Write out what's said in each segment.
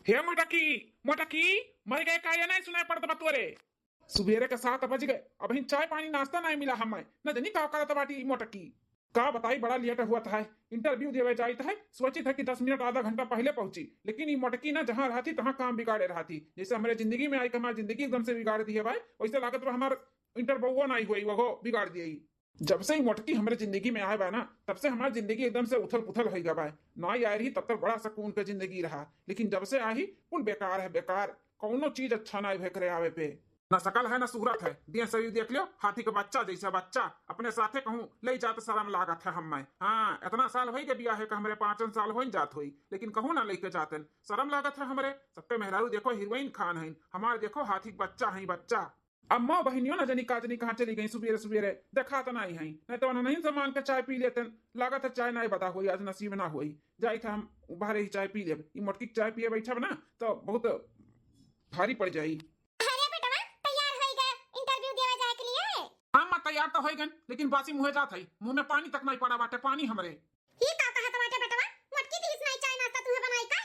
हे मोटकी मोटकी मर गए का या नहीं सुनाई पड़ता बतुअरे। सुबेरे के 7 बज गए, अभी चाय पानी नाश्ता नहीं मिला हमें, न जानी का करत बाटी मोटकी। का बताई बड़ा लेट हुआ था। इंटरव्यू देवे जाई था, सोची था कि 10 मिनट आधा घंटा पहले पहुंची, लेकिन ये मोटकी ना जहां रहती तहां काम बिगाड़े रहती। जैसे हमारे जिंदगी में आई कि हमारी जिंदगी एकदम से बिगाड़ दी है भाई, वैसे लागत हमारे इंटरव्यू नहीं हुई, वो बिगाड़ दी। जब से ही मोटकी हमारे जिंदगी में आए बा ना, तब से हमारी जिंदगी एकदम से उथल पुथल हो गया बा। ना ही आई रही तब तक बड़ा सुकून के जिंदगी रहा, लेकिन जब से आई कुल बेकार है, बेकार कौनो चीज अच्छा ना भे करे आवे पे। ना शकल है ना सूरत है, दिया शरीर देख लियो हाथी का बच्चा जैसा बच्चा। अपने साथे कहूँ ले जाते शर्म लागत है हमें। हाँ इतना साल हो गए बिया है कि हमारे 5 साल हो जात हुई, लेकिन कहूँ ना लेके जाते शर्म लागत है हमारे। सबके मेहरारू देखो हीरोइन खान है, हमारे देखो हाथी का बच्चा है बच्चा। अब माँ बहनियों ना जनी काजनी कहाँ चली गई सुबेरे सुबेरे, देखा तो नहीं है, नहीं तो नहीं सामान के चाय पी लेते। लागत है चाय नहीं बता हुई, आज नसीब ना हुई। जाई था हम बाहर ही चाय पी ले, मोटकी चाय पिए बैठा ना तो बहुत भारी पड़ जाई। हाँ मैं तैयार तो हो गए, लेकिन बासी मुँह जात है, मुंह में पानी तक नहीं पड़ा बाटे, पानी हमरे। ही का कहत बाटे बेटवा, मटकी दिस नहीं चाय नाश्ता तुम्हें बनाई का?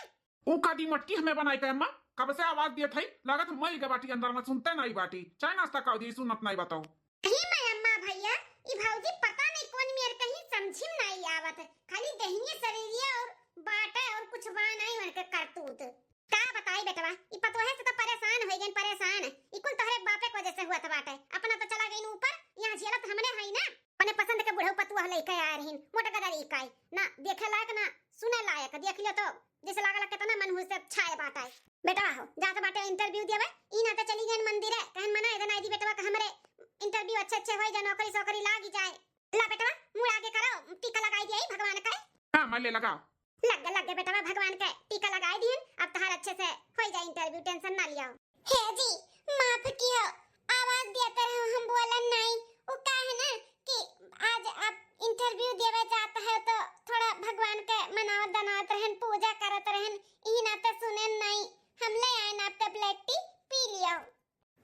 ऊ काटी मटकी हमें बनाई का अम्मा, कब से आवाज दिए थे, लागत मई के बाटी अंदर में सुनते नहीं बाटी। चाय नाश्ता का दी सुनत नहीं बताओ। ही मैं अम्मा भैया, ई भौजी पता नहीं कौन मेरे कहीं समझिम नहीं आवत है, खाली दहिए शरीरिया और बाटा और कुछ बा नहीं मन के करतूत। का बताई बेटवा, ई पतोहे से तो परेशान हो गइन, परेशान ई कुल तोहरे बापे की वजह से हुआ था बाटे। अपना तो चला गइन ऊपर, यहां झेलत हमने है ना। अपने पसंद के बुढ़ऊ पतुआ लेके आ रहीन, मोटा गदरी काई ना देखे लायक ना सुने लायक, देख लियो तो जैसे लागला कितना मन हुई से अच्छा है बाटा। बेटा हो जात बाटे इंटरव्यू देवे, ई ना तो चली गइन मंदिर है, कहन मना इधर आई दी बेटवा का हमरे इंटरव्यू अच्छे होई जा, नौकरी सोकरी लागी जाए। ला बेटवा मुंह आगे करो, टीका लगाई दिए भगवान का। हाँ मैं ले लगाओ। लग बेटवा भगवान के टीका लगाई दिए, अब तहार अच्छे से हो जाए इंटरव्यू, टेंशन ना लियो। हे जी माफ कियो, आवाज देते रहो हम बोलन नहीं। वो का है ना कि आज आप इंटरव्यू देवे जाता है तो थोड़ा भगवान के मनावत दनावत रहन, पूजा करत रहन, ई ना तो सुने नहीं। हम ले आए ना आपका ब्लैक टी पी लियो।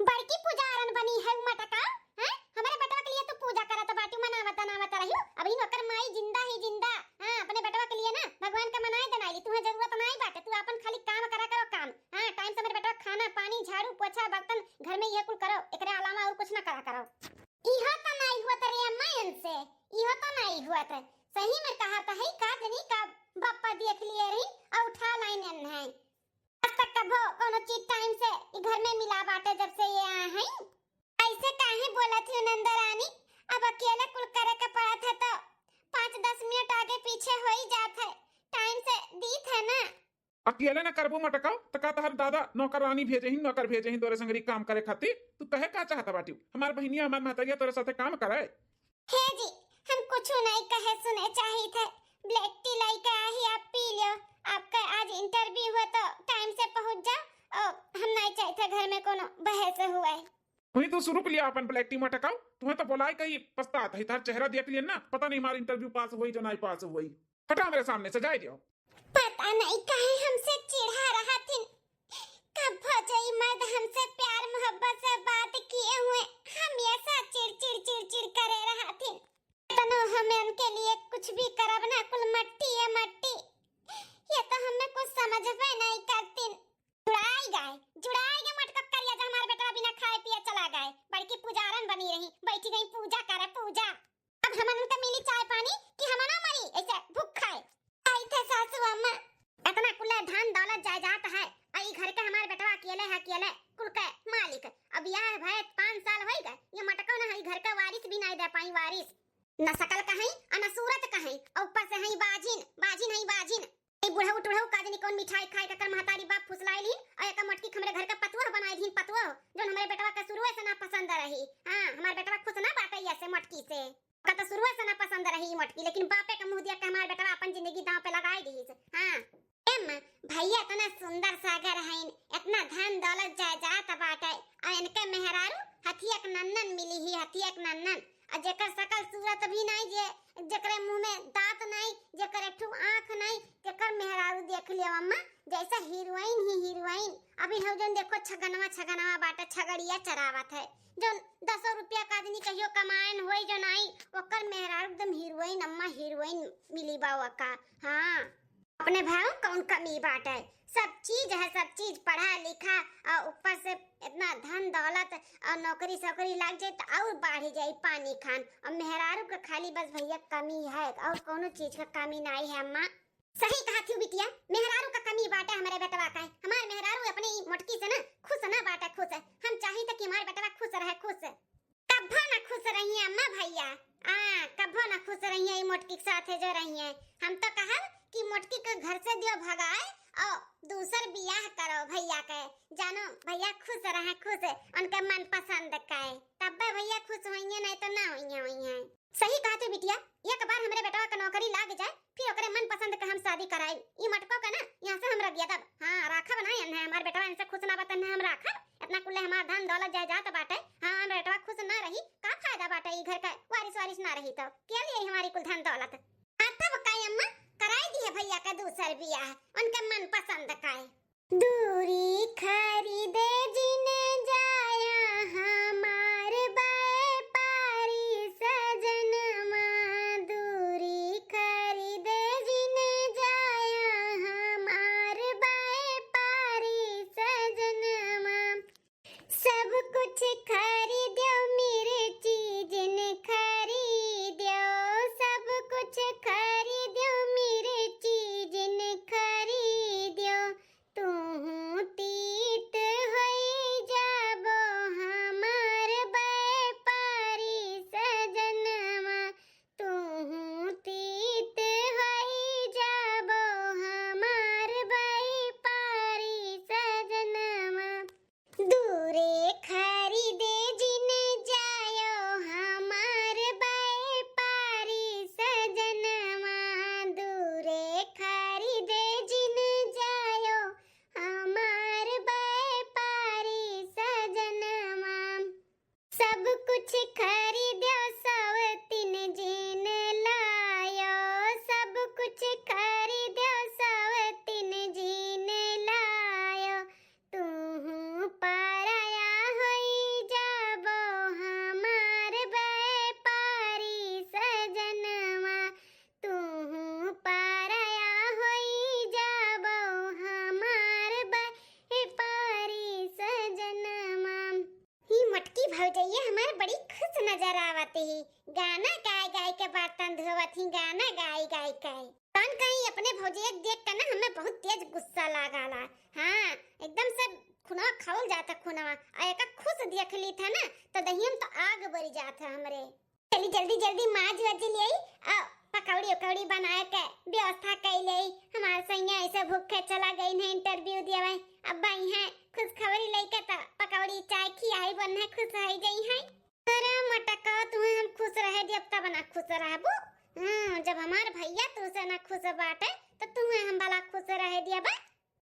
बड़की पुजारन बनी है मटका, हैं हमारे बेटवा के लिए तो पूजा करत बाटी, मनावत दनावत रहियो। अभी नौकर माई जिंदा ही जिंदा, हां अपने बेटवा के लिए ना भगवान का मनाए दनाई, तुम्हें जरूरत नहीं बाटे, तू अपन खाली काम करा करो काम। हां टाइम से मेरे बेटवा खाना पानी झाड़ू पोछा बर्तन घर में ये कुल करो, एकरे अलावा और कुछ ना करा करो। इहो तो नहीं हुआ रे अम्मा इनसे, इहो तो नहीं हुआ था। सही में कहा तो है का जनी का बापा देख लिए रही और उठा लाइन है। आज तक कबो कोनो चीज टाइम से घर में मिला बाटे जब से ये आए हैं। ऐसे काहे बोला थी नंदा रानी, अब अकेले कुल करे के पड़ा था तो 5-10 मिनट आगे पीछे हो ही जात है, टाइम से दी था ना। अकेले ना करबो मटकाओ तो का तहर दादा नौकर रानी भेजे ही, नौकर भेजे ही तोरे संगरी काम करे खातिर। तू कहे का चाहता बाटी, हमार बहनिया हमार महतरिया तोरे साथे काम करे। हे जी हम कुछ नहीं कहे सुने चाहिए थे, ब्लैक टी लाई का ही आप पी लो। आपका आज इंटरव्यू हुआ तो टाइम से पहुंच जाओ, और हम नहीं चाहते घर में कोनो बहस हुए। वही तो शुरू लिया अपन ब्लैक टी मटकाओ, तुम्हें तो बोलाई कहीं पछतात है, तार चेहरा देख लिया ना, पता नहीं हमारा इंटरव्यू पास हुई जो नहीं पास हुई। हटा मेरे सामने से जाए दियो। पता नहीं काहे हमसे चिढ़ा रहा थी, कब भजई मर्द हमसे प्यार मोहब्बत से बात किए हुए हमेशा चिड़ करे रहा थी। तनो हमें उनके लिए कुछ भी करब ना, कुल मट्टी है मट्टी, ये तो हमें कुछ समझ में नहीं करती। जुड़ाई गए मटका करिया जा, हमारे बेटा बिना खाए पिए चला गए, बड़की पुजारन बनी रही, बैठी गई पूजा करे पूजा। अब हमन उनका मिली चाय पानी कि हम ना मरी ऐसे भूख खाए। आई थे सासू अम्मा, इतना कुल धन दौलत जायदाद है, आई घर के हमारे बेटा अकेले है, अकेले कुल के मालिक। अब यह भाई 5 साल हो गए, ये मटका ना है घर का वारिस भी नहीं दे पाई, वारिस न सकल कहीं न सूरत कहीं, और ऊपर से है बाजिन है बाजिन। ए बुढ़ऊ टुढ़ऊ काजनी कौन मिठाई खाए का कर महतारी बाप फुसलाई लीन, और एक मटकी हमरे घर का पतुआ बनाई दीन, पतुआ जो हमारे बेटवा के शुरू से ना पसंद रही। हां हमारे बेटवा खुश ना बाटे ऐसे मटकी से, का तो शुरू से ना पसंद रही मटकी, लेकिन बापे का मुंह दिया के हमारे बेटवा अपन जिंदगी दांव पे लगाई दी। हां एम भैया इतना सुंदर सागर है, इतना धन दौलत जायदाद बाटे, और इनके मेहरारू हथियक नन्नन मिली ही, हथियक नन्नन, और जेकर सकल सूरत भी नहीं, जेकरे मुंह में दांत नहीं, जेकर एकठू आंख नहीं, जेकर मेहरारू देख लियो अम्मा जैसा हीरोइन ही हीरोइन। अभी हम जन देखो छगनवा बाटे, छगड़िया चरावत है, जो 10 रुपया का आदमी कहियो कमाएन होई जो नहीं, ओकर मेहरारू एकदम हीरोइन अम्मा, हीरोइन मिली बावा का। हां अपने भाव कौन कमी बाटे, सब चीज है, सब चीज पढ़ा लिखा और ऊपर से इतना धन दौलत और नौकरी सौकरी लग जाए तो और बढ़ जाए पानी खान। और मेहरारू का खाली बस भैया कमी है और कोनो चीज का कमी नहीं है अम्मा। सही कहा थी बिटिया, मेहरारू का कमी बाटे हमारे बेटवा का है। हमारे मेहरारू अपने मोटकी से ना खुश ना बाटे खुश है। हम चाहे तो कि हमारे बेटवा खुश रहे, खुश कभो ना खुश रही है अम्मा भैया। कभो ना खुश रही है मोटकी के साथ जो रही है। हम तो कहब कि मोटकी के घर से दियो भगाए और दूसर बियाह करो भैया के। जानो भैया खुश रहे, खुश उनके मन पसंद का है, तब भैया खुश होइए, नहीं तो ना होइए। सही कहा तू बिटिया, एक बार हमरे बेटवा का नौकरी लाग जाए फिर ओकरे मन पसंद का हम शादी कराई। ई मटको का ना यहां से हम रख दिया तब। हां राखब ना है हमारे बेटवा इनसे खुश ना बतन हम राखब। इतना कुल हमार धन दौलत जायदाद बाटे। हां हमारे बेटवा खुश ना रही का फायदा बाटे ई घर का वारिस वारिस ना रही तो के लिए हमारी कुल धन दौलत। तब काई अम्मा कराई दी है भैया का दूसर बियाह उनके मन पसंद का है। दूरी खरीदे जिने जाया हमार व्यापारी सजनमा। दूरी खरीदे जिने जाया हमार व्यापारी सजनमा। सब कुछ खरीदो मेरे चीज ने खरीदो, सब कुछ खरीदो मेरे चीज ने खरीदो। तू तीत होई जाबो हमार व्यापारी सजनमा। तू तीत होई जाबो हमार व्यापारी सजनमा। दूरे खरीदे जिने जायो हमार व्यापारी सजनमा। दूरे खरीदे जिने जायो हमार व्यापारी सजनमा। सब कुछ खरीदो सब तीन जिन लायो, सब कुछ खरीदो सब तीन जिन लायो। तू पराया होई जाबो हमार व्यापारी सजनमा। तू पराया होई जाबो हमार व्यापारी सजनमा। ही मटकी भौजैया हमार बड़ी खुश नजर आवत ही। गाना गाय गाय के बर्तन धोवत ही, गाना गाय गाय के। कौन कहीं अपने भौजैया देख कर ना हमें बहुत तेज गुस्सा लगाला। हाँ एकदम से खुनवा खौल जाता खुनवा। आ एक खुश देख ली था ना तो दहियम तो आग बरी जाता हमरे। चली जल्दी जल्दी माज वज ले आ पकौड़ी उकौड़ी बना के व्यवस्था कर ले। हमार सैया ऐसे भूखे चला गई है इंटरव्यू दियावे। अब आई है खुश खबरी लेके ता पकौड़ी चाय खियाई बनने खुश हो गई है। अरे मटका तू हम खुश रहे जब तब ना खुश रहबो। जब हमार भैया तू से ना खुश बाटे तो तू हम वाला खुश रहे दिया बा।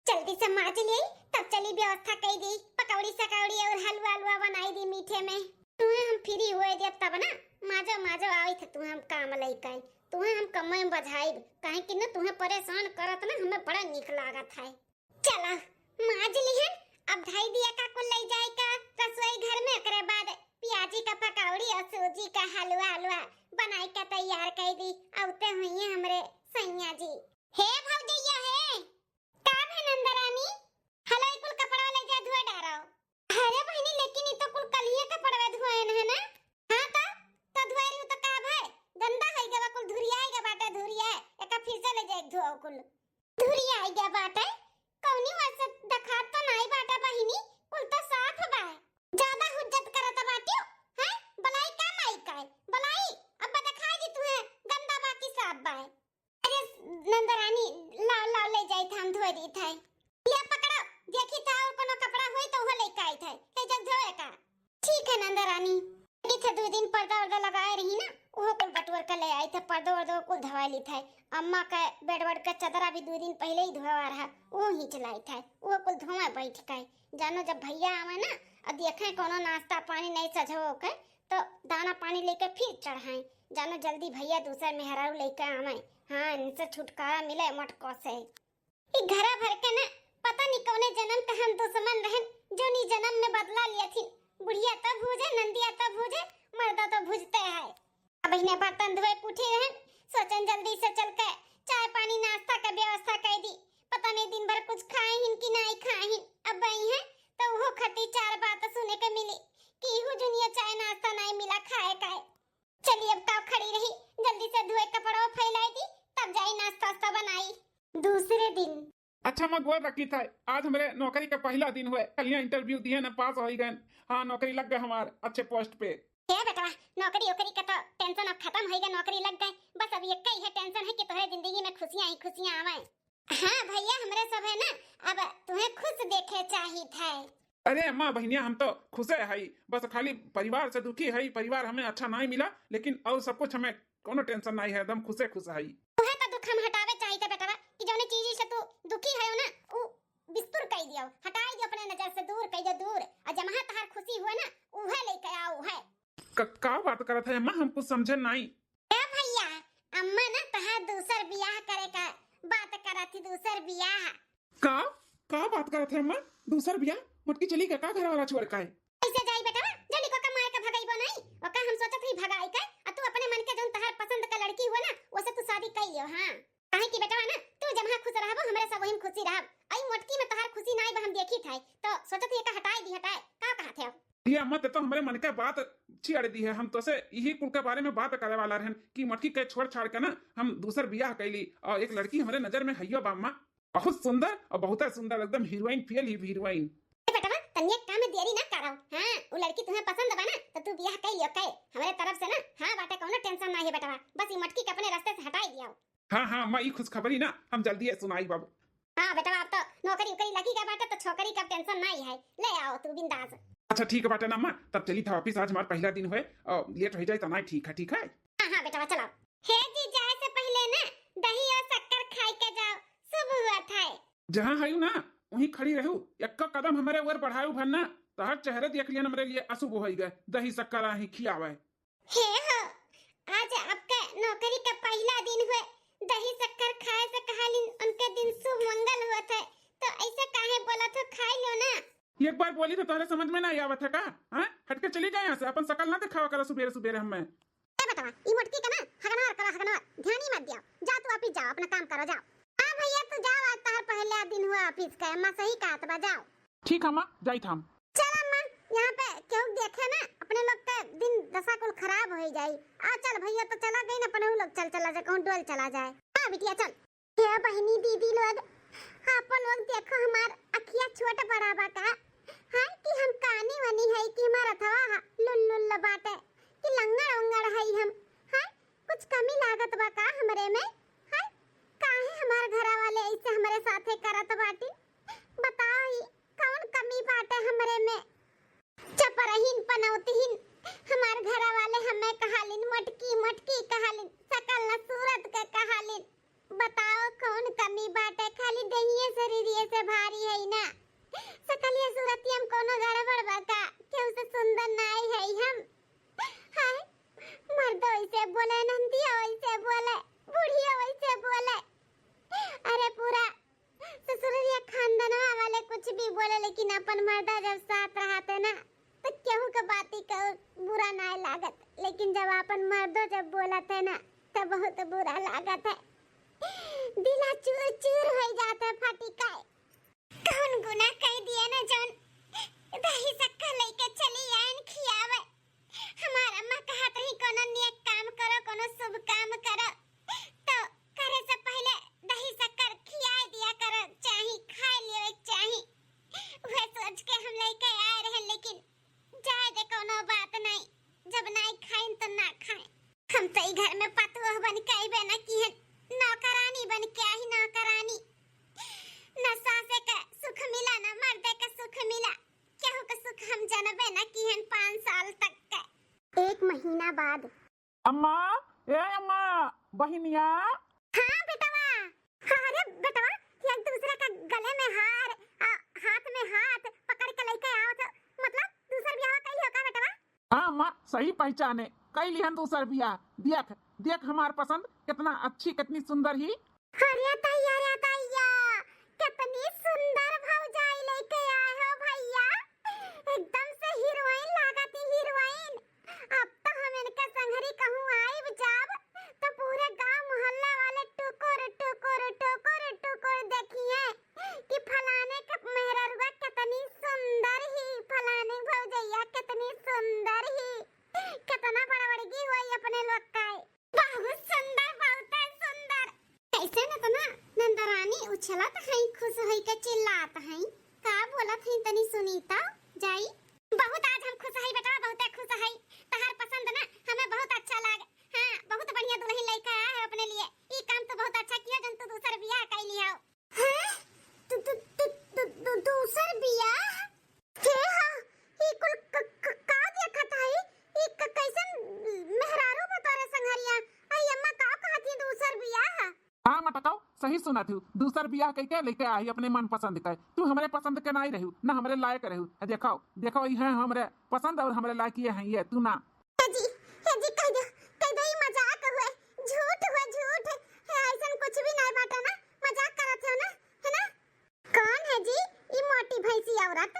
जल्दी से माज ले तब चली व्यवस्था कर दी पकौड़ी सकौड़ी और हलवा हलवा बनाई दी मीठे में। तू हम फ्री हुए जब तब ना माजो माजो आई थे तू हम काम लइका। तू हम कम में बधाई काहे कि ना तुम्हें परेशान करत ना हमें बड़ा निक लागत है। चला माज लिहन अब ढाई दिया का को ले जाए का रसोई घर में। एकरे बाद प्याजी का पकौड़ी और सूजी का हलवा हलवा बनाई का तैयार कर दी। औते हुई हमरे सैया जी। हे भौजैया हे का है नंदरानी हलो कुल कपड़ा ले जा धोए डारो। अरे बहनी लेकिन ई तो कुल कलिए कपड़ा धोए है ना। हां तो धोए रही तो का भाई गंदा है गवा कुल धुरिया है बाटे धुरिया एका फिर से ले जाए धोओ कुल धुरिया है गया बाटे। कौनी वैसे दिखा तो नहीं बाटा बहिनी कुल तो साफ बा। ज्यादा हुज्जत करत बाटियो हैं बलाई का माई का बलाई अब दिखा दी तू है गंदा बाकी साफ बा। अरे नंदरानी लाओ लाओ ले जाई था हम धोए दी था। ये पकड़ो देखी था और कोनो कपड़ा होई तो वो लेके आई था ले जग धोए का। ठीक है नंदरानी इथे 2 दिन पर्दा वर्दा लगाए रही ना वो कुल बटवर का ले आई थे पर्दा वर्दा कुल धोवा ली था। अम्मा का बेडवर्ड का चदरा भी 2 दिन पहले ही धोवा रहा वो ही चलाई था वो कुल धोवा बैठ के। जानो जब भैया आवे ना और देखे कोनो नाश्ता पानी नहीं सजो के तो दाना पानी लेके फिर चढ़ाए। जानो जल्दी भैया दूसरा मेहरारू लेके आवे। हाँ इनसे छुटकारा मिले मटको से। ई घरा भर के ना पता नहीं कौने जन्म का हम दुश्मन रहन जो नी जन्म में बदला लिया थी। बुढ़िया तो भूजे नंदिया तो भूजे मर्दा तो भूजते है। अब इन्हें बर्तन धोए उठे रहन सोचन जल्दी से चल के चाय पानी नाश्ता का व्यवस्था कर दी। पता नहीं दिन भर कुछ खाए हिन कि नहीं खाए हिन। अब आई है तो वो खती चार बात सुने के मिली कि हु दुनिया चाय नाश्ता नहीं मिला खाए काए। चलिए अब तो खड़ी रही, जल्दी से धोए कपड़ा फैलाई दी, तब जाई नाश्ता बनाई। दूसरे दिन अच्छा मैं गोल रखी था, आज हमारे नौकरी का पहला दिन हुआ, कल यहाँ इंटरव्यू दिए ना, पास हो ही गए। हाँ नौकरी लग गए हमारे अच्छे पोस्ट पे। क्या बेटा नौकरी वोकरी का तो टेंशन अब खत्म हो गया, नौकरी लग गए, बस अब एक ही है टेंशन है कि तुम्हारे जिंदगी में खुशियां ही खुशियां आवे। हाँ भैया हमारे सब है ना, अब तुम्हें खुश देखे चाहिए था। अरे अम्मा बहनिया हम तो खुश है, बस खाली परिवार से दुखी है, परिवार हमें अच्छा नहीं मिला, लेकिन और सब कुछ हमें कोनो टेंशन नहीं है, एकदम खुश है। तुम्हें तो दुख हम हटावे चाहिए था बेटा कि जौने चीज से तू दुखी है ना वो बिस्तुर कर दियो, हटाई दियो अपने नजर से दूर कर दियो दूर, और जहाँ तहार खुशी हुआ ना उहे लेके आओ है। का बात करत है अम्मा, हम कुछ समझे नहीं। ए भैया अम्मा ना तहार दूसर बियाह करे का बात करत थी, दूसर बियाह। का बात करत है अम्मा, दूसर बियाह? मुटकी चली का घर वाला छोड़ का है? ऐसे जाई बेटा जल्दी को कमाए का भगाईबो नहीं, ओका हम सोचत ही भगाई का, और तू अपने मन के जोन तहार पसंद का लड़की हुआ ना वैसे तू शादी कर लियो। हां काहे की बेटा ना तू जहाँ खुश रहबो हमरे सब वहीं खुशी रहब, आई मोटकी में तहार खुशी नहीं बा हम देखी थाई, तो सोचत ही का हटाई दी हटाए का कहत है। ये अम्मा तो हमारे मन के बात छेड़ दी है, हम तो से यही कुल के बारे में बात करे वाला रहन कि मटकी के छोड़ छाड़ के ना हम दूसर बियाह कैली, और एक लड़की हमारे नजर में हैयो बाम्मा, बहुत सुंदर और बहुत सुंदर, एकदम हीरोइन फेल ही हीरोइन। बेटा तनिया काम में देरी ना करो, हां वो लड़की तुम्हें पसंद बा ना तो तू बियाह कर लियो के हमारे तरफ से ना। हां बाटे कोनो टेंशन नहीं है बेटा, बस ये मटकी के अपने रास्ते से हटाई दियो। हाँ मैं ये खुशखबरी ना हम जल्दी सुनाई बाबू। हां बेटा आप तो नौकरी उकरी लगी का बाटे तो छोकरी का टेंशन नहीं है, ले आओ तू बिंदास। अच्छा ठीक है बाटे ना अम्मा, तब चली था ऑफिस, आज हमारा पहला दिन हुए और लेट हो जाए तो नहीं ठीक है। हां बेटा चलो। हे जी जाए से पहले ना दही और शक्कर खाई के जाओ, शुभ हुआ था। जहाँ है ना वहीं खड़ी रहू, एक कदम हमारे ओर बढ़ाऊ भरना तो हर चेहरे देख लिया हमारे लिए अशुभ हो गए, दही शक्कर ही खियावे। हे हो आज आपका नौकरी का पहला दिन हुए, दही शक्कर खाए से कहालिन उनके दिन शुभ मंगल हुआ था, तो ऐसे काहे बोला तो खाई लो ना। एक बार बोली तो तुम्हारे समझ में नहीं आवत है का? हाँ हट के चली जाए यहाँ से, अपन शकल ना दिखावा करो सुबेरे सुबेरे हमें। ए बेटा ई मोटकी का ना हगनवार करो हगनवार, ध्यान ही मत दियो, जा तू ऑफिस जाओ अपना काम करो जाओ। हां भैया तू जाओ, आज तार पहला दिन हुआ ऑफिस का, अम्मा सही कहत बा जाओ। ठीक है अम्मा जाई थाम। चल अम्मा यहाँ पे क्यों देखे ना अपने लोग का दिन दशा कुल खराब हो जाई। आ चल भैया तो चला गई ना, अपने लोग चला जाए कहूं डोल चला जाए। हां बिटिया चल। ये बहनी दीदी लोग आप लोग देखो हमार अखिया छोटा बड़ा बा का, हां कि हम कानी वनी है कि हमारा थवा लुल्लुल बाटे कि लंगड़ उंगड़ है हम, हां कुछ कमी लागत बा का हमरे में, हां काहे हमार घरा वाले ऐसे हमरे साथे करत बाटी, बताओ ही कौन कमी बाटे हमरे में। चपरहीन पनौतीहीन हमार घरा वाले हमें कहालिन मोटकी मोटकी कहालिन, सकल न सूरत के कहालिन, बताओ कौन कमी बाटे, खाली दहिए शरीरिए से भारी है ना, सकलिए सूरती हम कोनो गड़बड़ बा का, क्यों से सुंदर नाई है हम। हाय मर्द ऐसे बोले, नंदिया ऐसे बोले, बुढ़िया ऐसे बोले, अरे पूरा ससुरिया खानदानवा वाले कुछ भी बोले, लेकिन अपन मर्दा जब साथ रहते ना तो केहू के बाती का बुरा ना लागत, लेकिन जब अपन मर्दो जब बोलत है ना तो बहुत बुरा लागत है, दिला चूर चूर हो जाता है फाटी का। कौन गुनाह कर दिया ना जौन दही शक्कर लेके चली आइन खियावे। हमारा अम्मा कहत रही कोनो नेक काम करो, कोनो शुभ काम करो तो करे से पहले दही शक्कर खिया दिया करो, चाही खा लियो एक चाही, वह सोच के हम लेके आए रहे, लेकिन जाए दे कोनो बात नहीं, जब नहीं खाइन तो ना खाएं। हम तो ई घर में पतुआ बन के आइबे ना की है, नौकरानी बन के आई नौकरानी, न सासे का सुख मिला ना मर्दे का सुख मिला, केहू का सुख हम जानबे ना की है 5 साल तक का। 1 महीना बाद अम्मा ए अम्मा बहनिया। हाँ बेटवा, अरे बेटवा एक दूसरे का गले में हार हाथ में हाथ पकड़ के लेके आओ तो मतलब दूसरा ब्याह कैली हो का बेटवा? हाँ अम्मा सही पहचाने, कैली हन दूसर बियाह, देख देख हमार पसंद कितना अच्छी कितनी सुंदर ही। अरे तैया कितनी सुंदर भौजाई लेके आए हो भैया, एकदम से हीरोइन लागती हीरोइन। अब तो हम इनके संगरी कहूँ आई जब तो पूरे गांव मोहल्ला वाले टुकुर टुकुर टुकुर टुकुर देखिए, खुश होई के चिल्लात हैं? का बोलत हैं तनी सुनीता जाई? बहुत आज हम खुश हई बेटा, बहुत खुश हई। तहार पसंद ना हमें बहुत अच्छा लाग। हां बहुत बढ़िया दुल्हन लेके आया है अपने लिए। ई काम तो बहुत अच्छा किया जन तू दूसर बियाह कैली हो। हैं? तू दूसर बियाह? के हां ई कुल का देखत हई? ई कैसन मेहरारू बतारे संघरिया? आई अम्मा का कहती दूसर बियाह? हाँ मटकाओ सही सुना थी। दूसर बियाह कह के लेके आई अपने मन पसंद का। तू हमारे पसंद के नहीं रहू ना हमारे लायक रहू। देखो देखो ये है हमारे पसंद और हमारे लायक ये है ये तू ना। जी कह दो मजाक हुए, झूठ हुए झूठ। ऐसा कुछ भी नहीं बाटा ना, मजाक करत हो ना, है ना? कौन है जी ये मोटी भैंसी औरत?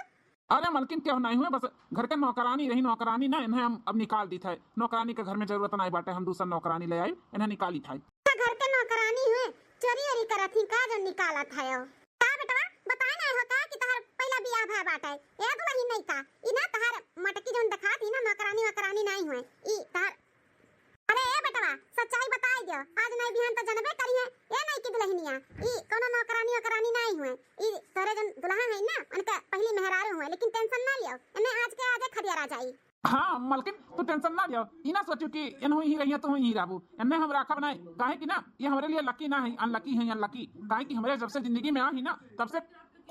अरे मलकिन क्यों नहीं हुए, बस घर के नौकरानी रही। नौकरानी ना इन्हें हम अब निकाल दी था। नौकरानी के घर में जरूरत नहीं बाटे, हम दूसरा नौकरानी ले आई इन्हें निकाली था। घर के नौकरानी हुए चोरी ओरी करत ही का जन निकाला था यो? का बेटवा बताए ना हो का कि तहार पहला बियाह भा बाटे? ए दुल्हन नहीं का ई ना तहार मटकी जोन दिखात ही ना नौकरानी नहीं हुए ई तहार। अरे ए बेटवा सच्चाई बताई दियो, आज नहीं बिहान तो जनबे करी है ए नहीं की दुल्हनिया ई कोनो नौकरानी नहीं हुए। ई तोरे जन दुल्हन है ना उनका पहली मेहरारू हुए, लेकिन टेंशन ना लियो इन्हें आज के आगे खदियारा जाई। हाँ मलकिन तू टेंशन ना लियो, ई ना सोचू कि इन्हों ही रही तू ही रहू। इन्हें हम राखब नहीं काहे कि ना ये हमारे लिए लकी ना है, अनलकी है अनलकी। काहे कि हमारे जब से जिंदगी में आई ना तब से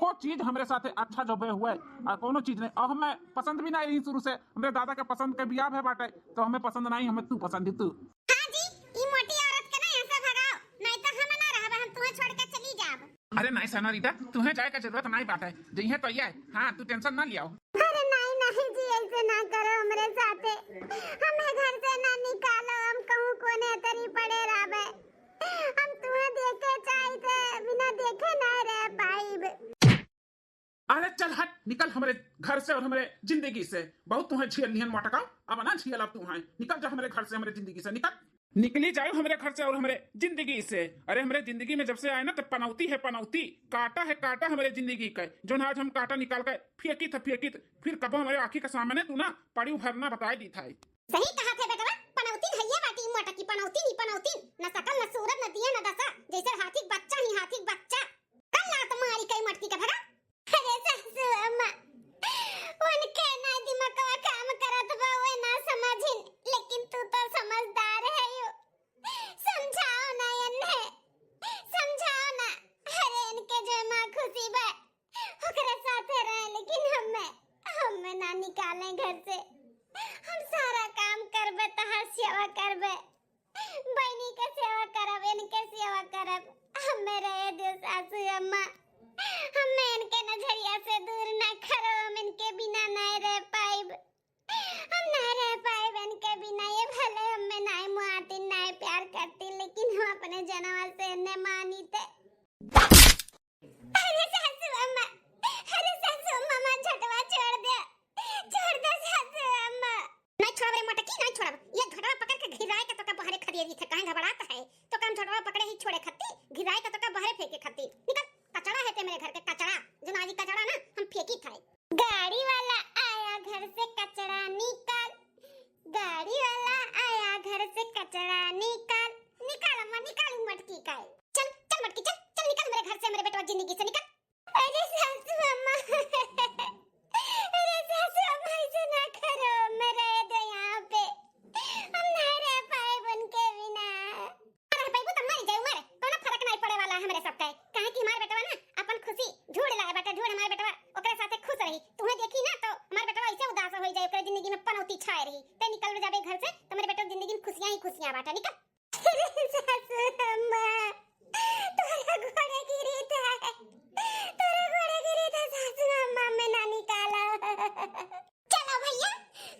कोई चीज हमारे साथ अच्छा जो हुआ है कोनो चीज नहीं। और हमें पसंद भी नहीं रही शुरू से। हमारे दादा के पसंद के बियाह है बाटे तो हमें पसंद नहीं, हमें तू पसंद ही तू। हां जी ई मोटी औरत के ना ऐसे भगाओ नहीं तो हम ना रहब, हम तुम्हें छोड़ के चली जाब। अरे नहीं सना रीता तुम्हें जाए का जरूरत नहीं बाटे, जइहे तो ये हाँ तू टेंशन ना लियो। अरे नहीं जी ऐसे ना करो हमरे साथे, हमें घर से ना निकालो, हम कहूं कोने तरी पड़े रहबे। हम तुम्हें देखे चाहते बिना देखे ना रह पाइब। अरे चल हट निकल हमारे घर से और हमारे जिंदगी से। बहुत तुम्हें झेल लिहन मटका, अब ना झेल अब तुम्हें। निकल जा हमारे घर से हमारे जिंदगी से निकल। निकली जाओ हमारे घर से और हमारे जिंदगी से। अरे हमारे जिंदगी में जब से आए ना तो पनौती है पनौती, काटा है काटा हमारे जिंदगी का। जो आज हम काटा निकाल कर फेंकी था फिर कब हमारे आँखी के सामने तू ना पड़ी भरना बताई दी था। सही कहा थे बेटा, पनौती भैया बाटी मोटा की पनौती न शकल न सूरत न दिया न दशा, जैसे हाथी बच्चा ही हाथी बच्चा। कल ना तुम्हारी कई मटकी का भगा। अरे सासू अम्मा उनके ना दिमागवा काम करत बा वे ना समझिन, लेकिन तू तो समझदार है यो। समझाओ ना इन्हें, समझाओ ना। अरे इनके जो मां खुशी बा ओकरे साथे रहे, लेकिन हमें ना निकालें घर से। हम सारा काम करबे तहार सेवा करबे, बहनी के सेवा करब इनके सेवा करब। हमें रहे दे सासू अम्मा, हमें इनके नजरिया से दूर ना करो, हम इनके बिना नहीं रह पाइब। हम नहीं रह पाइब इनके बिना। ये भले हमें नहीं मुआती नहीं प्यार करती, लेकिन हम अपने जनवा से इन्हें मानी थे। अरे सासू अम्मा, अरे सासू अम्मा झटवा छोड़ दे सासू अम्मा। नहीं छोड़ रे मटकी नहीं छोड़। ये झटवा पकड़ के घिराए के तो का बाहर खदिया दी थे, काहे घबराता है? तो काम झटवा पकड़े ही छोड़े खत्ती, घिराए के तो का बाहर फेंके खत्ती। निकल कचड़ा है ते मेरे घर के कचड़ा, जनाजी कचड़ा ना हम फेंकी था। गाड़ी वाला आया घर से कचड़ा निकाल, गाड़ी वाला आया घर से कचड़ा निकाल। निकाल अम्मा निकाल मटकी का। चल चल मटकी चल चल निकल मेरे घर से, मेरे बेटवा जिंदगी से निकल। अरे सासू अम्मा अरे सासू अम्मा ऐसे ना करो, मैं रह दो यहाँ पे। हम नहीं रह पाए बन के बिना। अरे पाइबू तो मर जाऊ मरे, कोनो फर्क नहीं पड़े वाला हमरे सब का। काहे कि हमारे बेटवा ना अपन खुशी ढूंढ लाए बेटा, ढूंढ हमारे बेटवा ओकरे साथे खुश रही। तुम्हें देखी ना तो हमारे बेटवा ऐसे उदास हो जाए, ओकरे जिंदगी में पनौती छाए रही। ते निकल जाबे घर से तो मेरे बेटवा जिंदगी में खुशियां ही खुशियां बाटा। निकल। अरे सासू अम्मा तोरा घोड़े गिरी था, तोरा घोड़े गिरी था सासू अम्मा, में ना निकाला। चलो भैया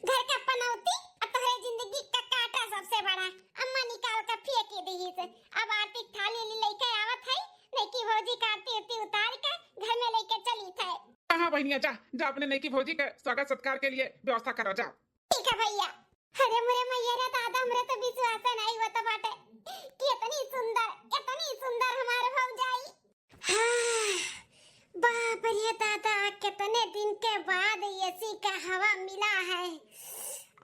घर का पनौती और तोहरे जिंदगी का काटा सबसे बड़ा अम्मा निकाल कर फेंक दी से। अब आरती थाली ली लेके आवत है, नहीं की भौजी का आरती उतार के घर में लेके चली थे। हाँ बहनिया जा जा अपने नई की भौजी के स्वागत सत्कार के लिए व्यवस्था करो जा। ठीक है भैया। अरे मेरे मैया रे दादा हमरे तो विश्वास नहीं होता बाटे कि इतनी सुंदर हमारे भौजाई। हाँ, बाप रे दादा कितने दिन के बाद एसी का हवा मिला है,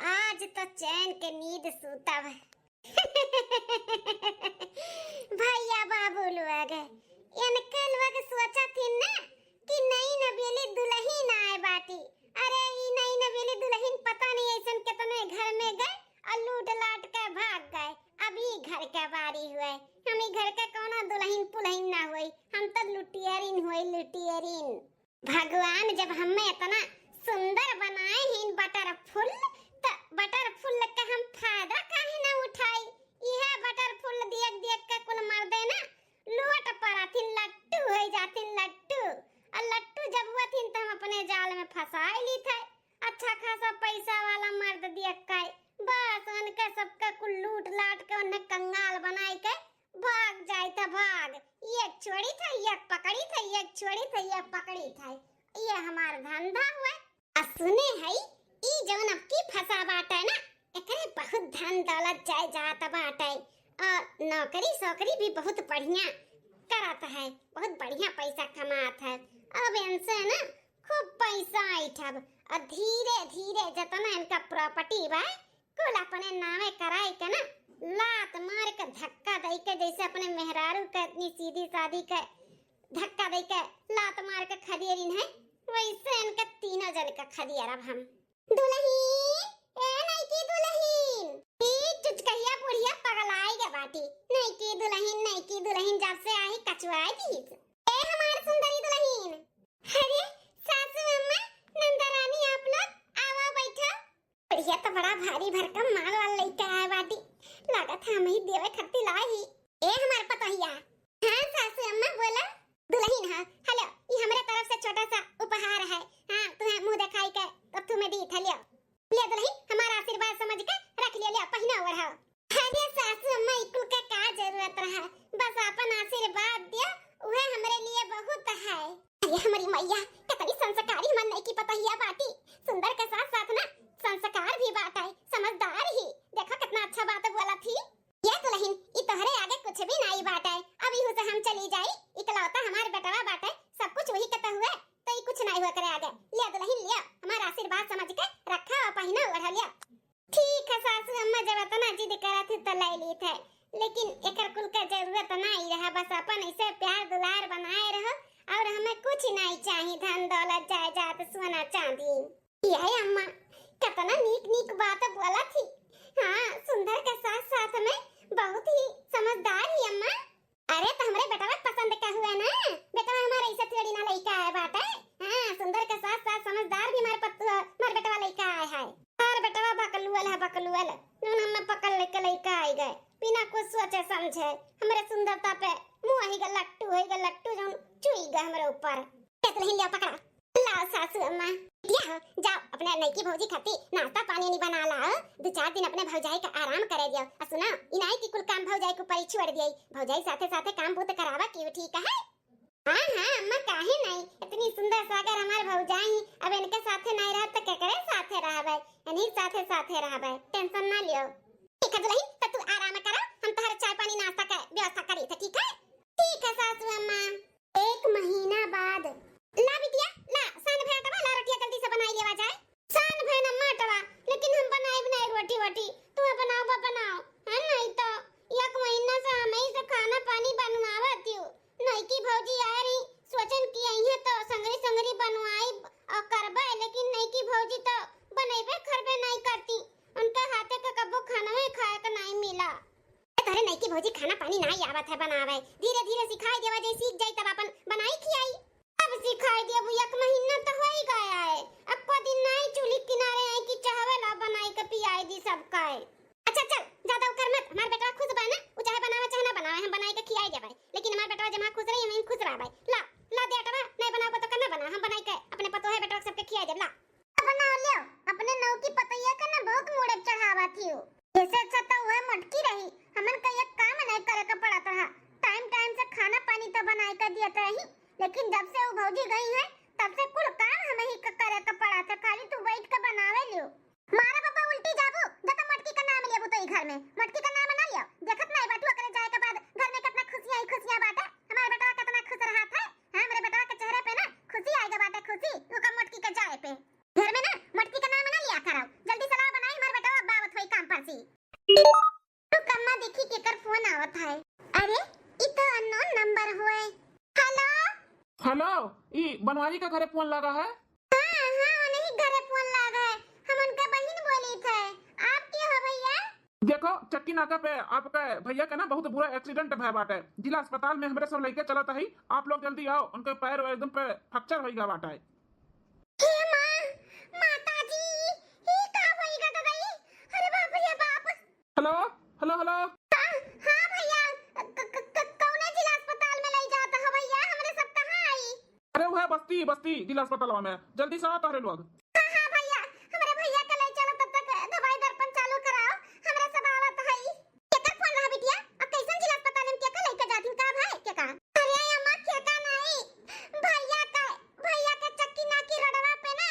आज तो चैन के नींद सूता है। भैया बाबू लोग इनकल वग सोचा थी ना कि नई नवेली दुल्हन आए बाटी। अरे ई नई नवेली दुल्हन पता नहीं ऐसन कितने घर में गए और लूट लाट के भाग गए। अभी घर के बारी हुए, हम ही घर के कौनो दुल्हन पुल्हन ना हुई, हम तो लुटियरिन हुई लुटियरिन। भगवान जब हमें इतना सुंदर बनाए हैं बटरफुल, तो बटरफुल का हम फायदा काहे ना उठाई। यह बटरफुल देख देख के कुल मर देना लोट पड़ा थी, लट्टू हो जाती लट्टू। और लट्टू जब हुआ थी तो हम अपने जाल में फंसाई ली थे। अच्छा खासा पैसा वाला मर्द देख के बस उनके सबका कुल लूट लाट के उन्हें कंगाल बनाई के भाग जाए था भाग। एक छोड़ी था, एक पकड़ी था, एक छोड़ी था, एक पकड़ी था। ये हमार धंधा हुआ। अब सुने है ई जौन अब की फंसा बाटे ना, एकरे बहुत धन दौलत जाए जात बाटे और नौकरी सोकरी भी बहुत बढ़िया करत है, बहुत बढ़िया पैसा कमात है। अब इनसे ना खूब पैसा आइठब और धीरे धीरे जितना इनका प्रॉपर्टी बा कुल अपने नामे कराई के ना लात मार के धक्का दे के, जैसे अपने मेहरारू के इतनी सीधी सादी के धक्का दे के लात मार के खदियरिन है, वैसे इनका तीनों जन का खदियर। अब हम दुल्हन ए नहीं की दुल्हन ई चुचकैया बुढ़िया पगलाई के बाटी। नहीं की दुल्हन जब से आई कचवाई दी ए हमार सुंदरी दुल्हन। अरे सासू अम्मा नंदा रानी आप लोग आवा बैठो। बढ़िया तो बड़ा भारी भरकम माल वाला लेके आए बाटी, लागत हम ही देवे खत्ती लाई। ए हमार पतोहिया। हां सासू अम्मा बोला। दुल्हन हां हेलो, ये हमरे तरफ से छोटा सा उपहार है। हां तुम्हें मुंह दिखाई के तब तुम्हें दी था, लियो ले दुल्हन हमारा आशीर्वाद समझ के रख लियो, लियो पहना ओढ़ाओ। अरे सासू अम्मा इकुल का का जरूरत रहा, बस अपन आशीर्वाद दिया वह हमरे लिए बहुत है। अरे हमारी मैया कितनी संस्कारी मन नहीं की पतोहिया बाटी, सुंदर के साथ साथ ना संस्कार भी बात है, समझदार ही। देखो कितना अच्छा बात बोला थी। ये दुल्हन ई तोहरे आगे कुछ भी नहीं बात है, अभी हो से हम चली जाई, इकलौता हमार बेटवा बात है, सब कुछ वही कहता हुआ तो ई कुछ नहीं हुआ करे आगे। ले दुल्हन लिया हमारा आशीर्वाद समझ के रखा और पहना ओढ़ा लिया। ठीक है सासू अम्मा जब इतना जिद करत थी तो ले ली थे, लेकिन एकर कुल का जरूरत नहीं रहा, बस अपन ऐसे प्यार दुलार बनाए रहो और हमें कुछ नहीं चाहिए, धन दौलत जायदाद सोना चांदी। यही अम्मा कितना नीक नीक बात बोला थी। हाँ सुंदर के साथ साथ में बहुत ही समझदार ही अम्मा। अरे तो हमरे बेटा पसंद का हुआ ना, बेटा हमारा ऐसा थोड़ी ना लइका है बात है। हाँ सुंदर के साथ साथ समझदार भी हमारे बेटा लइका आया है। और बेटा बकलुअल है बकलुअल, नून हमें पकड़ लेके लइका आई गए बिना कुछ सोचे समझे। हमारे सुंदरता पे मुंह ही लट्टू जो चुई गए हमारे ऊपर। दुल्हन लिया पकड़ा, लाओ सासू अम्मा जाओ अपने नईकी भौजी खाती नाश्ता पानी नहीं बना ला, 2-4 दिन अपने भौजाई का आराम करे दियो। और सुना इनाई की कुल काम भौजाई को परी छोड़ दिया, भौजाई साथे साथे काम बहुत करावा क्यों, ठीक है। हाँ हाँ अम्मा काहे नहीं, इतनी सुंदर सागर हमार भौजाई अब इनके साथे नहीं रह तो केकरे साथे रहबे, इन्हीं साथे रहबे, टेंशन ना लियो। ठीक है दुल्हन तो तू आराम करो, हम तोहर चाय पानी नाश्ता का व्यवस्था करी थे, ठीक है। ठीक है सासू अम्मा। 1 महीना बाद ला बिटिया ला सान भेटवा ला, रोटियां जल्दी से बनाई लेवा जाए। सान भेना माटवा, लेकिन हम बनाई बनाई रोटी तू बनाओ है नहीं तो 1 महीना से हम ही से खाना पानी बनवावत हूं। नहीं की भौजी आ रही सोचन की आई है तो संगरी बनवाई और करबे, लेकिन नहीं की भौजी तो बनैबे खरबे नहीं करती, उनका हाथे का कबो खाना में खाए का नहीं मिला। तोरे नहीं की भौजी खाना पानी नहीं आवत है बनावे, धीरे धीरे सिखाई देवा, जे सीख जाई तब अपन बनाई खियाई। अब सिखाई दिया वो 1 महीना तो हो ही गया है, अब को दिन नहीं चूल्ही किनारे आई कि चाहवे ला बनाई के पियाई दी सबका है। अच्छा चल ज्यादा उकर मत, हमार बेटा खुद बना वो चाहे बनावे चाहे ना बनावे, हम बनाई के खियाई देबे, लेकिन हमार बेटा जमा खुश रही हम खुश रहबे। ला ला दे अटवा नहीं बनाओ तो करना बना, हम बनाई के अपने पतो है बेटा सबके खियाई देब। ला बनाओ लियो, अपने नौ की पतैया का ना बहुत मोड़े चढ़ावा थी, जैसे अच्छा तो वह मटकी रही, हमन का एक काम नहीं करे का पड़ता है, टाइम से खाना पानी तो बनाई के दियत रही, लेकिन जब से वो भौजी गई है तब से कुल काम हमें ही करे का पड़ा था, खाली तू बैठ के बनावे लियो। मारा पापा उल्टी जाबू जब मटकी का नाम लियो तो ई घर में मटकी का नाम ना लियो, देखत नहीं बाटू करे जाए के बाद घर में कितना खुशियां बात है, हमारे बेटा कितना खुश रहा था। हां मेरे बेटा के चेहरे पे ना खुशी आएगा बात है, खुशी वो का मटकी का जाए पे घर में ना मटकी का नाम ना लिया करो, जल्दी से ला बनाई, हमारे बेटा बावत होई काम पर सी। तो कम्मा देखी केकर फोन आवत है, अरे ई तो अननोन नंबर होए, हेलो, ई बनवारी का घरे फोन लगा है। हाँ हाँ, नहीं घरे फोन लगा है। हम उनका बहन बोली थे। आप क्या हो भैया? देखो चक्की नाका पे आपका भैया का ना बहुत बुरा एक्सीडेंट भय बाटे। जिला अस्पताल में हमारे सब लड़के चलत है। आप लोग जल्दी आओ, उनके पैर एकदम पे फ्रैक्चर हो गया बाटा है। हे माँ, माताजी, ये का होइगा दादाई? अरे बाप रे बाप। Hello hello hello. हाँ भैया, कौने जिला अस्पताल में ले जाता हो भैया? हमरे सब कहाँ आई? अरे वो है बस्ती बस्ती जिला अस्पताल में, जल्दी से आओ तारे लोग। हाँ हाँ भैया, हमारे भैया का ले चलो, तब तक दवाई दर्पण चालू कराओ। हमरा सब आवत है। केकर फोन रहा बिटिया? अब कैसन जिला अस्पताल में केकर लेके जाती का भाई के का? अरे अम्मा केका नहीं, भैया का चक्की नाकी रोडवा पे ना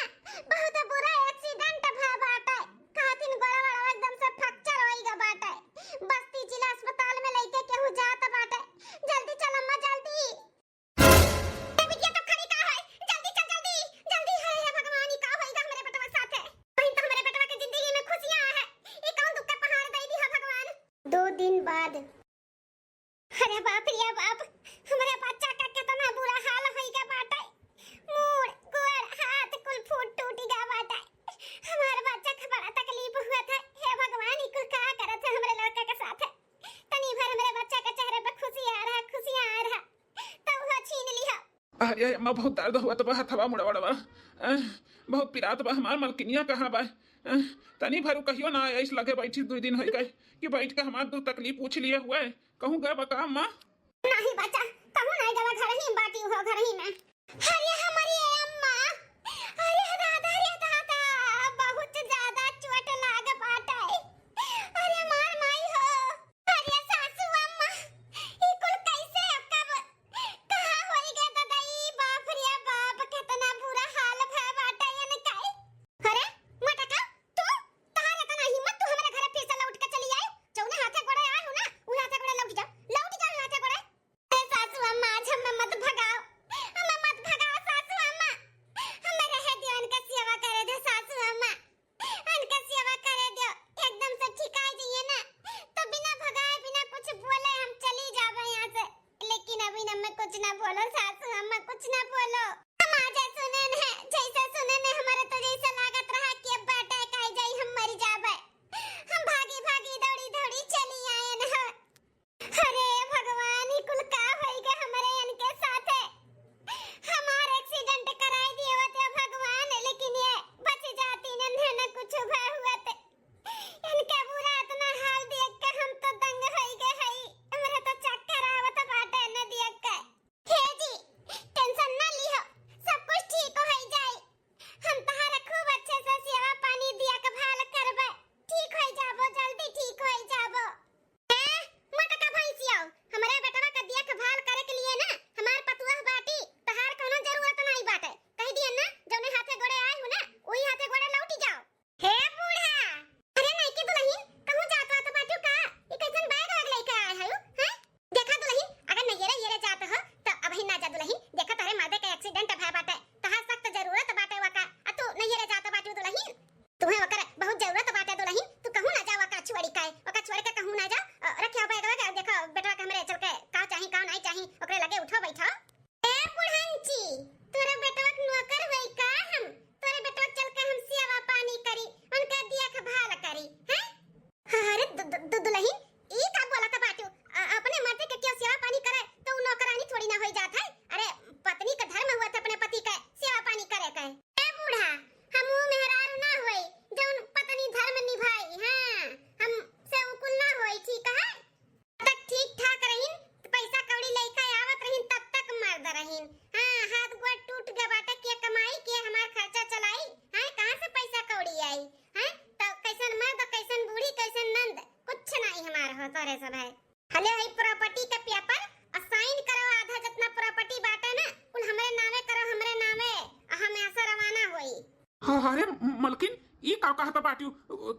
बहुत बुरा एक्सीडेंट भा बाटे। खातिन गोड़ा एकदम से फ्रैक्चर होइगा बाटे। बस्ती जिला अस्पताल में लेके केहू जात बाटे। जल्दी चल अम्मा जल्दी। ए बिटिया तो खड़ी का है? जल्दी चल जल्दी। जल्दी है हे भगवान, ई का होइगा हमरे बेटवा साथे? वही तो हमरे बेटवा के जिंदगी में खुशियां है। ई कौन दुख का पहाड़ दे दी है भगवान? 2 दिन बाद। अरे बाप रे बाप, हमारे बच्चा का कितना बुरा हाल होइगा बाटे। मूड़ गोड़ हाथ कुल फूट टूट गया बाटे। हमारे बच्चा का बड़ा तकलीफ हुआ था। हे भगवान, ई कुल का करत है हमरे लड़का के साथ? तनी भर हमरे बच्चा के चेहरे पे खुशी आ रहा तो वो छीन लिया। अरे अम्मा बहुत दर्द हुआ तो हथवा मुड़ा बड़वा, बहुत पिरात बा। हमार मलकिनिया कहाँ बा? तनी भरू कहियो ना ऐस लगे बैठी 2 दिन हो गए कि बैठ के हमार दो तकलीफ पूछ लिए हुए। कहूँ गए बता अम्मा? नहीं बच्चा, कहूँ नहीं गवा, घर ही बाटी हो, घर ही में। अरे हमारी अम्मा, अरे दादा बहुत ज्यादा चोट लाग बाटे। अरे मार माई हो। अरे सासू अम्मा, ई कुल कैसे कब कहाँ होई गए दादाई? बाप रे बाप, कितना बुरा हाल भा बाटे ये काई। अरे मटका, तू तहार इतना हिम्मत, तू हमारे घर फिर से लौट के चली आई? जौने हाथे गोड़े आलू ना, उ हाथे गोड़े लौट जाओ हाथे गोड़े। ए सासू अम्मा, आज हमें मत भगाओ सासू अम्मा। हमें रह दियो, इनका सेवा करे दो सासू अम्मा, इनका सेवा करे दो। एकदम से ठीक आ जाइए ना तो बिना भगाए बिना कुछ बोले हम चली जावे यहाँ से। लेकिन अभी न मैं कुछ ना बोलो सासू अम्मा, कुछ ना बोलो। हम आज सुने न जैसे सुने न हमारे तो जैसा लागत रहा कि अब बेटा काई जाई हम मर जावे। हम भागी भागी दौड़ी दौड़ी चली आए न। अरे भगवान, ही कुल का होइगा हमरे इनके साथे? हमार एक्सीडेंट कराई दिए होते भगवान, लेकिन ये बच जाती न कुछ भय हुआ ते। इनका बुरा इतना हाल देख के हम तो दंग होई गए हई। हमरे तो चक्कर आवत बाटे न देख के। हे जी, टेंशन ना लिहो, सब कुछ ठीक हो जाई। हम तहारा खूब अच्छे से सेवा पानी दिया के भाल करबे। ठीक हो जाबो, जल्दी ठीक हो जाबो। मटका भैंसिया, हमारे बेटवा का दिया के भाल करे के लिए ना हमार पतुआ बाटी। तहार कोनो जरूरत नहीं बाटे। कह दिए ना जौने हाथे गोड़े आए हो ना, वही हाथे गोड़े लौटी जाओ। हे बूढ़ा, अरे नहीं के दुल्हन, कहूं जात हो तो बाटू का? ई कैसन बैग वैग लेके आए हो? हैं? देखा दुल्हन, अगर नहीं ये जात हो तो अब ही ना जा दुल्हन। देखा तारे मर्दे का एक्सीडेंट भय बाटे, तहार सख्त जरूरत बाटे वका। आ तू नहीं ये जात बाटू दुल्हन, तुम्हें वकर बहुत जरूरत बाटे दुल्हन। तू कहूं ना जा वका छोड़ी के, वका छोड़ के कहूं ना जा। रखियो बैग वैग, देखो बेटवा के हमरे चल के का चाही का नहीं चाही ओकरे लगे उठो बैठो। ए बुढ़ंची, तोरे बेटवा के नौकर होई का हम? तोरे बेटवा चल के हम सेवा पानी करी, उनके दिया के भाल करी, हैं? अरे दुल्हन, ई का बोलत बाटू? अपने मर्दे के क्यों सेवा पानी करे तो नौकरानी थोड़ी ना होई जात है? अरे पत्नी का धर्म हुआ था अपने पति का सेवा पानी करे के। ए बूढ़ा, हमू मेहरारू ना होई जौन पत्नी धर्म निभाई। हां, हम से उकुल ना होई, ठीक है? तब ठीक ठाक रहीन, पैसा कौड़ी लेके आवत रहीन, तब तक मर्द रहीन। हां, हाथ गोड़ टूट गया बाटे, के कमाई के हमार खर्चा चलाई? हां, कहां से पैसा कौड़ी आई? हां, तो कैसन मर्द, कैसन बूढ़ी, कैसन नंद, कुछ नहीं हमार हो तोरे सब है। हले हई प्रॉपर्टी के पेपर असाइन करो, आधा जितना प्रॉपर्टी बाटे ना कुल हमरे नामे करो, हमरे नामे। हम ऐसा रवाना होई। हाँ अरे मलकिन, ई का कहता बाटी?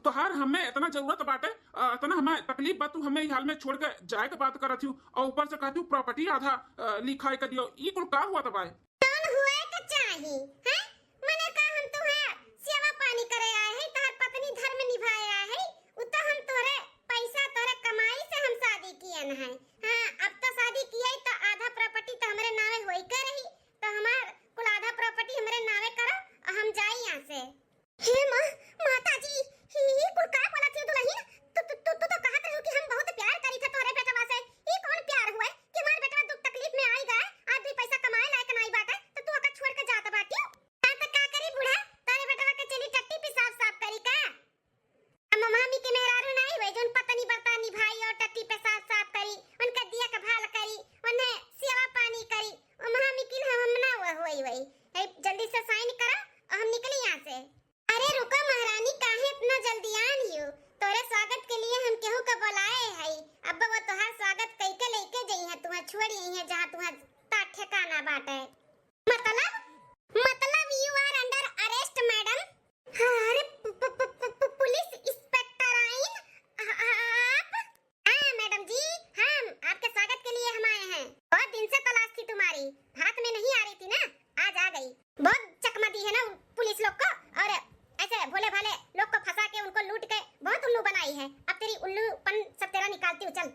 तोहार हमें इतना जरूरत बाटे, इतना हमें तकलीफ बा, तू हमें ई हाल में छोड़ के जाए के बात करत हूँ और ऊपर से कहती हूँ प्रॉपर्टी आधा लिखाई कर दियो। ई कुल का हुआ त बाय? कौन हुए के चाही? हैं? मने का हम तुहे सेवा पानी करे आए हैं, तोहर पत्नी धर्म निभाए आए हैं। उ तो हम तोरे पैसा तोरे कमाई से हम शादी कियन है। हां, अब तो शादी किए तो आधा प्रॉपर्टी तो हमरे नामे होई के रही, तो से। हे माँ, माता जी, ही कुल का बोला थी दुल्हन? तू तो कहत रही कि हम बहुत प्यार करी थे तोरे बेटवा से। ई कौन प्यार हुआ कि हमार बेटवा दुख तकलीफ में आई गए, आज भी पैसा कमाए लायक नहीं बाटे, तो तू ओका छोड़ के जात बाटी? का त का करी बूढ़ा? तोरे बेटवा के चली टट्टी पेशाब साफ करी का? हम मामी के मेहरारू नहीं हुए जोन पत्नी बर्ता निभाई और टट्टी पेशाब साफ करी, उनका दिया का भाल करी, उन्हें सेवा पानी करी। और मामी की हम ना होई जल्दी से साइन करा और हम निकली यहाँ से। अरे रुको महारानी, काहे इतना जल्दी आन हो? तोरे स्वागत के लिए हम केहू का बुलाए हई। अब वो तोहार स्वागत कई के लेके जई है, तुम्हें छोड़ी है जहां तुम्हें ता ठिकाना बाटे। मतलब you are under arrest madam. अरे पुलिस इंस्पेक्टर आइन आप? हाँ मैडम जी, हम आपके स्वागत के लिए हम आए हैं। बहुत दिन से तलाश थी तुम्हारी, हाथ में नहीं आ रही थी ना, आज आ गई। बहुत चकमा दी है ना पुलिस लोग को, और ऐसे भोले भाले लोग को फंसा के उनको लूट के बहुत उल्लू बनाई है। अब तेरी उल्लूपन सब तेरा निकालती हूँ, चल।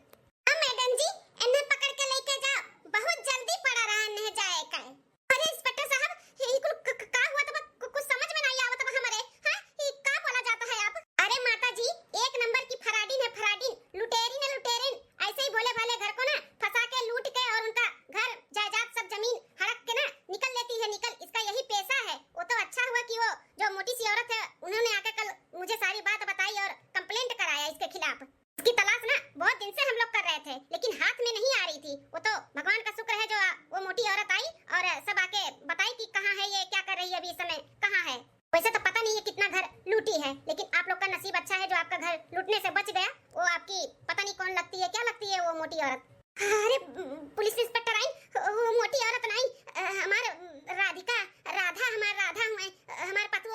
अब मैडम जी, इन्हें पकड़ के लेके जाओ, बहुत जल्दी पड़ा रहा नहीं जाए का। अरे इंस्पेक्टर साहब, ये का हुआ तो कुछ समझ में नहीं आवत हमारे। हां, ये का बोला जाता है आप? अरे माता जी, एक नंबर की फराडीन है, फराडीन, लुटेरीन है, लुटेरीन। ऐसे ही भोले भाले घर को ना फंसा के लूट के और उनका घर जायदाद सब जमीन हड़प के ना निकल लेती है, निकल। इसका यही पैसा है। वो तो अच्छा हुआ कि वो जो मोटी सी औरत है उन्होंने आकर कल मुझे सारी बात बताई और कंप्लेंट कराया इसके खिलाफ। इसकी तलाश ना बहुत दिन से हम लोग कर रहे थे, लेकिन हाथ में नहीं आ रही थी। वो तो भगवान का शुक्र है जो वो मोटी औरत आई और सब आके बताई कि कहाँ है ये, क्या कर रही है अभी इस समय, कहाँ है। वैसे तो पता नहीं है कितना घर लूटी है, लेकिन आप लोग का नसीब अच्छा है जो आपका घर लूटने से बच गया। वो आपकी पता नहीं कौन लगती है, क्या लगती है वो मोटी औरत? अरे पुलिस इंस्पेक्टर आई, वो मोटी औरत नहीं, हमार राधिका, राधा, हमार राधा हुए, हमार पतु।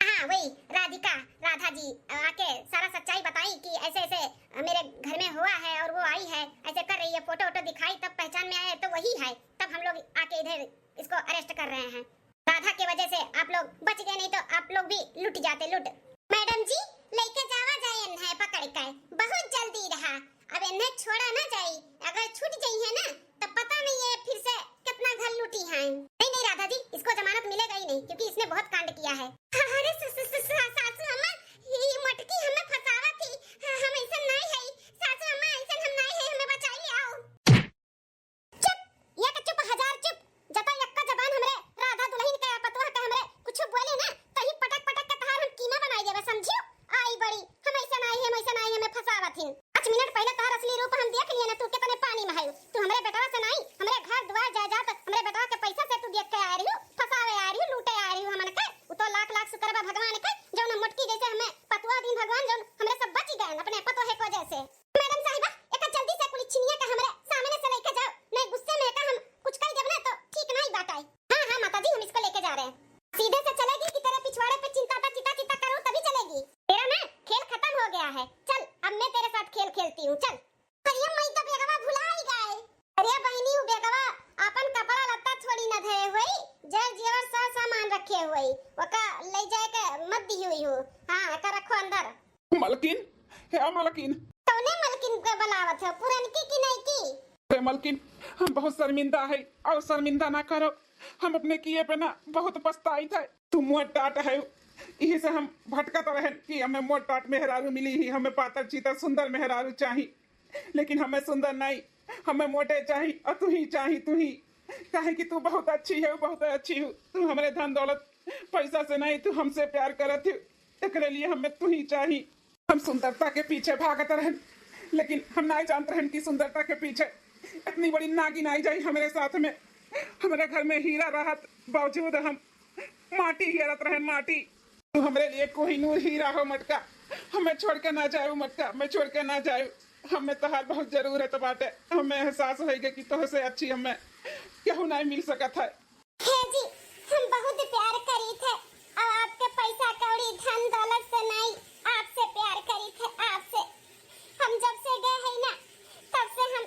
हाँ वही राधिका, राधा जी आके सारा सच्चाई बताई कि ऐसे ऐसे मेरे घर में हुआ है और वो आई है, ऐसे कर रही है, फोटो वोटो दिखाई, तब पहचान में आया तो वही है। तब हम लोग आके इधर इसको अरेस्ट कर रहे हैं। राधा की वजह से आप लोग बच गए, नहीं तो आप लोग भी लूट जाते, लूट। मैडम जी, लेके जावा जाए इन्हें पकड़ कर, बहुत जल्दी रहा। अब इन्हें छोड़ा ना जाए, अगर छूट जाई है ना तो पता नहीं है फिर से कितना घर लूटी है। नहीं राधा जी, इसको जमानत मिलेगा ही नहीं, क्योंकि इसने बहुत कांड किया है। अरे सासू अम्मा, ये मटकी हमें फंसावा थी, हम ऐसा नहीं है। सासू अम्मा, ऐसा हम नहीं है, हमें बचा लियाओ। चुप, ये के चुप, हजार चुप। जता यक्का जबान हमरे राधा दुल्हन के पतवा के हमरे कुछ बोले ना तो ही पटक पटक के तहार हम कीमा बनाई देबे, समझियो? आई बड़ी, हम ऐसा नहीं है, वैसा नहीं है, हमें फंसावा थी। 5 मिनट पहले तार असली रूप हम देख लिए ना, तू कितने पानी में है। तू हमरे बेटवा से नहीं, हमरे घर द्वार जायदाद, हमरे बेटवा के पैसा से तू देख के आ रही हो, फंसावे आ रही हो, लूटे आ रही हो हमन के। वो तो लाख लाख शुक्र बा भगवान के जो न मटकी जैसे हमें पतवा दिन भगवान जो हमरे सब बच गए अपने पतो है को जैसे। मैडम साहिबा, एक जल्दी से पुलिस छिनिया का हमरे सामने से लेके जाओ, नहीं गुस्से में का हम कुछ कह देब ना तो ठीक नहीं बात आई। हां माता जी, हम इसको लेके जा रहे हैं। सीधे से चलेगी कि तेरे पिछवाड़े पे चिंता करूं तभी चलेगी? तेरा ना खेल खत्म हो गया है, चल अब मैं तेरे साथ खेल खेलती हूं, चल। अरे मैं तो बेगवा भुला ही गए। अरे बहनी हूं बेगवा, अपन कपड़ा लत्ता थोड़ी न धरे हुई, जर जेवर सा सामान रखे हुई, वका ले जाए के मत दी हुई हो। हां का रखो अंदर। मलकिन है, मलकिन तूने मलकिन के बुलावत है, पुरनकी की नहीं की? अरे मलकिन, हम बहुत शर्मिंदा है और शर्मिंदा ना करो। हम अपने किए पे ना बहुत पछताई थे। तू मोट टाट है, यही से हम भटकत रहे कि हमें मोट टाट मेहरारू मिली ही, हमें पातर चीतर सुंदर मेहरारू चाहिए, लेकिन हमें सुंदर नहीं, हमें मोटे चाहिए और तू ही चाहिए, तू ही। कहे कि तू बहुत अच्छी है, बहुत अच्छी हो, तू हमारे धन दौलत पैसा से नहीं, तू हमसे प्यार करत हो, एकरे लिए हमें तू ही चाहिए। हम सुंदरता के पीछे भागत रहे, लेकिन हम नहीं जानते हैं कि सुंदरता के पीछे इतनी बड़ी नागिन आई जाई हमारे साथ में। हमारे घर में हीरा रहत बावजूद हम माटी हेरत रहे, माटी। तू हमारे लिए कोहिनूर हीरा हो मटका, हमें छोड़ के ना जाए मटका, मैं छोड़ के ना जाए। हमें तोहार बहुत जरूरत बाटे, हमें एहसास होएगा कि तोहसे अच्छी हमें केहू नहीं मिल सकत है। हे जी, हम बहुत प्यार करी थे और आपके पैसा कौड़ी धन दौलत से नहीं, आपसे प्यार करी थे, आपसे। हम जब से गए हैं ना, तब से हम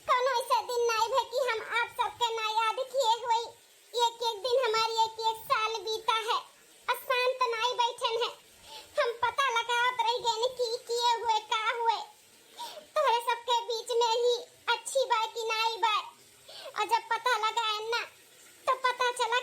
कोनो ऐसा दिन नहीं है कि हम आप सबके ना याद किए हुए। एक एक दिन हमारी एक एक साल बीता है, अशांत नहीं बैठन है। हम पता लगावत रह गए कि किए हुए का हुए, तोरे सबके बीच में ही अच्छी बात की नहीं बात। और जब पता लगा है ना, तो पता चला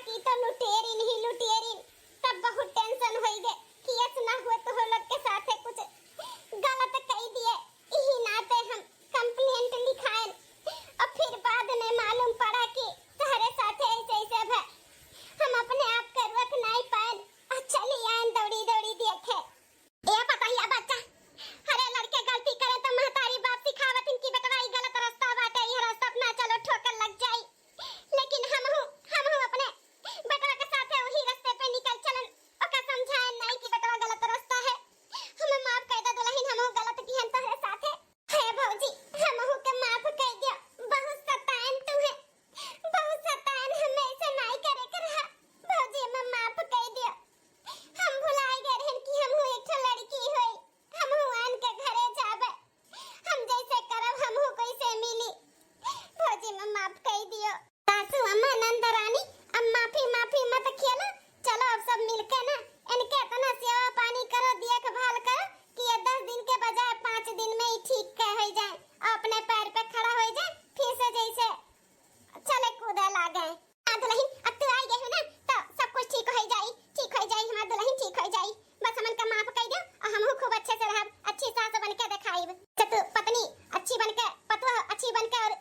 रहब, अच्छी सास बनके दिखाइब। चतु पत्नी अच्छी बनके, पतोह अच्छी बनके और